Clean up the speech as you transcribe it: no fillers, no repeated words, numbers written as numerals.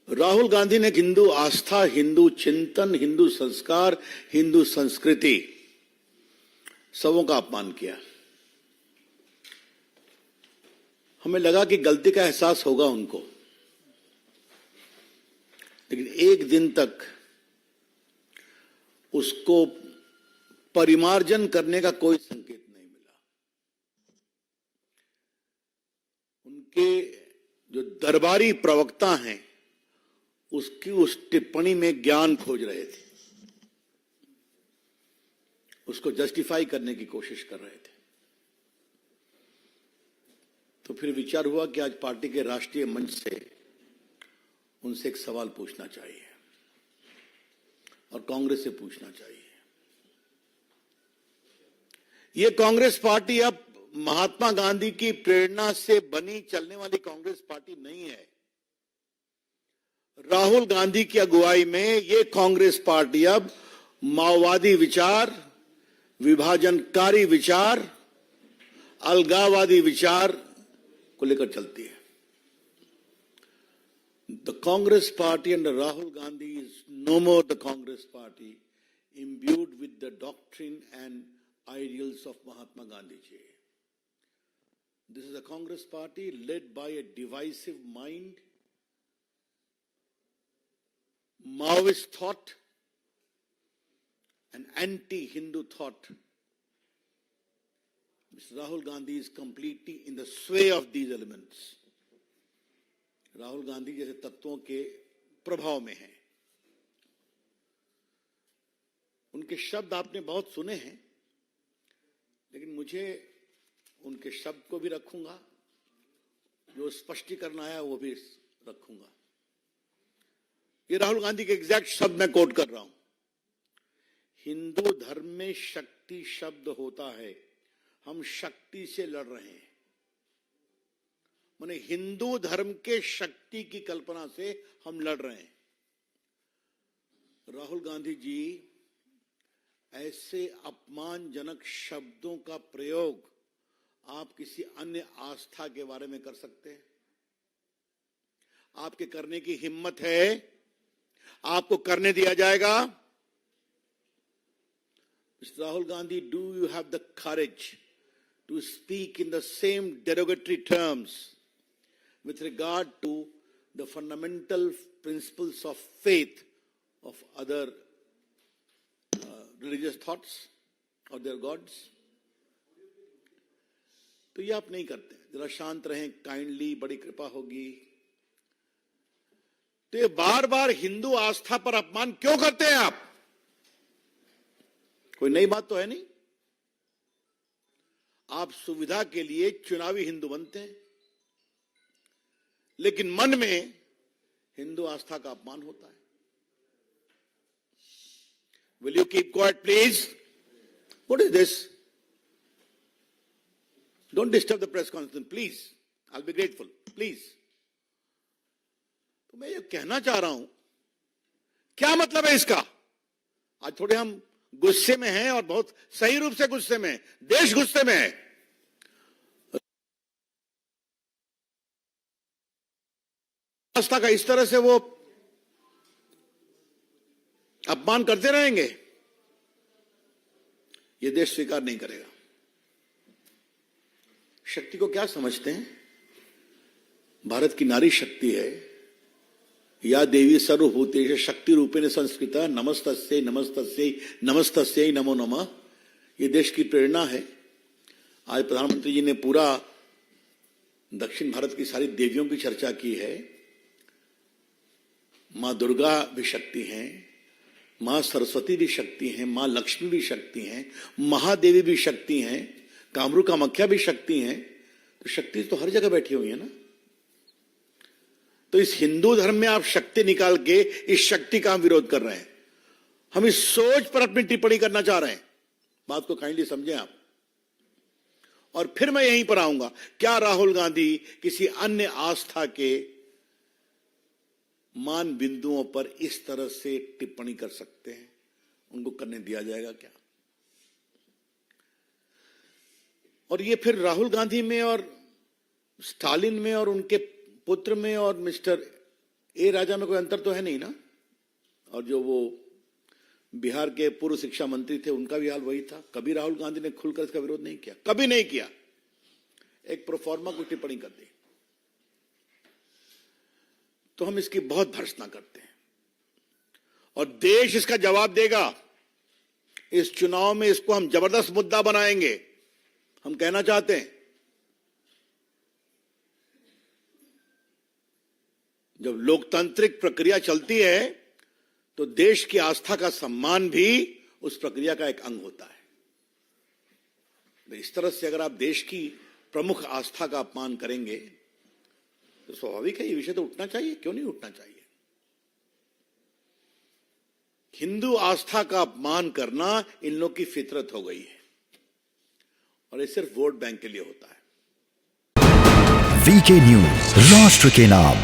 राहुल गांधी ने हिंदू आस्था, हिंदू चिंतन, हिंदू संस्कार, हिंदू संस्कृति सबों का अपमान किया। हमें लगा कि गलती का एहसास होगा उनको, लेकिन एक दिन तक उसको परिमार्जन करने का कोई संकेत नहीं मिला। उनके जो दरबारी प्रवक्ता हैं उसकी उस टिप्पणी में ज्ञान खोज रहे थे, उसको जस्टिफाई करने की कोशिश कर रहे थे। तो फिर विचार हुआ कि आज पार्टी के राष्ट्रीय मंच से उनसे एक सवाल पूछना चाहिए और कांग्रेस से पूछना चाहिए। ये कांग्रेस पार्टी अब महात्मा गांधी की प्रेरणा से बनी चलने वाली कांग्रेस पार्टी नहीं है। राहुल गांधी की अगुवाई में ये कांग्रेस पार्टी अब माओवादी विचार, विभाजनकारी विचार, अलगाववादी विचार को लेकर चलती है। The Congress party under Rahul Gandhi is no more the Congress party imbued with the doctrine and ideals of Mahatma Gandhi ji. This is a Congress party led by a divisive mind, Maoist thought, an anti-Hindu thought. Mr. Rahul Gandhi is completely in the sway of these elements. Rahul Gandhi जैसे तत्वों के प्रभाव में हैं। उनके शब्द आपने बहुत सुने हैं, लेकिन मुझे उनके शब्द को भी रखूंगा, जो स्पष्टीकरण आया वो भी रखूंगा। ये राहुल गांधी के एग्जैक्ट शब्द मैं कोट कर रहा हूं। हिंदू धर्म में शक्ति शब्द होता है, हम शक्ति से लड़ रहे हैं। माने हिंदू धर्म के शक्ति की कल्पना से हम लड़ रहे हैं। राहुल गांधी जी ऐसे अपमानजनक शब्दों का प्रयोग आप किसी अन्य आस्था के बारे में कर सकते हैं? आपके करने की हिम्मत है? आपको करने दिया जाएगा? Mr. Rahul Gandhi, do you have the courage to speak in the same derogatory terms with regard to the fundamental principles of faith of other religious thoughts of their gods? तो ये आप नहीं करते। जरा शांत रहें, काइंडली, बड़ी कृपा होगी। तो ये बार बार हिंदू आस्था पर अपमान क्यों करते हैं आप? कोई नई बात तो है नहीं। आप सुविधा के लिए चुनावी हिंदू बनते हैं, लेकिन मन में हिंदू आस्था का अपमान होता है। Will you keep quiet, please? What is this? Don't disturb the press conference, please. I'll be grateful, please. तो मैं ये कहना चाह रहा हूं, क्या मतलब है इसका? आज थोड़े हम गुस्से में हैं और बहुत सही रूप से गुस्से में, देश गुस्से में है। आस्था का इस तरह से वो अपमान करते रहेंगे, ये देश स्वीकार नहीं करेगा। शक्ति को क्या समझते हैं? भारत की नारी शक्ति है। या देवी सर्वभूतेषु शक्ति रूपेण संस्कृता नमस्तस्यै नमस्तस्यै नमस्तस्यै नमो नमः। ये देश की प्रेरणा है। आज प्रधानमंत्री जी ने पूरा दक्षिण भारत की सारी देवियों की चर्चा की है। मां दुर्गा भी शक्ति हैं, मां सरस्वती भी शक्ति हैं, मां लक्ष्मी भी शक्ति हैं, महादेवी भी शक्ति हैं, कामरू कामाख्या भी शक्ति हैं। तो शक्ति तो हर जगह बैठी हुई है ना। तो इस हिंदू धर्म में आप शक्ति निकाल के इस शक्ति का हम विरोध कर रहे हैं। हम इस सोच पर अपनी टिप्पणी करना चाह रहे हैं। बात को काइंडली समझें आप। और फिर मैं यहीं पर आऊंगा, क्या राहुल गांधी किसी अन्य आस्था के मान बिंदुओं पर इस तरह से टिप्पणी कर सकते हैं? उनको करने दिया जाएगा क्या? और ये फिर राहुल गांधी में और स्टालिन में और उनके पुत्र में और मिस्टर ए राजा में कोई अंतर तो है नहीं ना। और जो वो बिहार के पूर्व शिक्षा मंत्री थे उनका भी हाल वही था। कभी राहुल गांधी ने खुलकर इसका विरोध नहीं किया, कभी नहीं किया, एक प्रोफॉर्मा को टिप्पणी कर दी। तो हम इसकी बहुत भर्त्सना करते हैं और देश इसका जवाब देगा। इस चुनाव में इसको हम जबरदस्त मुद्दा बनाएंगे। हम कहना चाहते हैं, जब लोकतांत्रिक प्रक्रिया चलती है तो देश की आस्था का सम्मान भी उस प्रक्रिया का एक अंग होता है। तो इस तरह से अगर आप देश की प्रमुख आस्था का अपमान करेंगे तो स्वाभाविक है ये विषय तो उठना चाहिए। क्यों नहीं उठना चाहिए? हिंदू आस्था का अपमान करना इन लोग की फितरत हो गई है और ये सिर्फ वोट बैंक के लिए होता है। वीके न्यूज, राष्ट्र के नाम।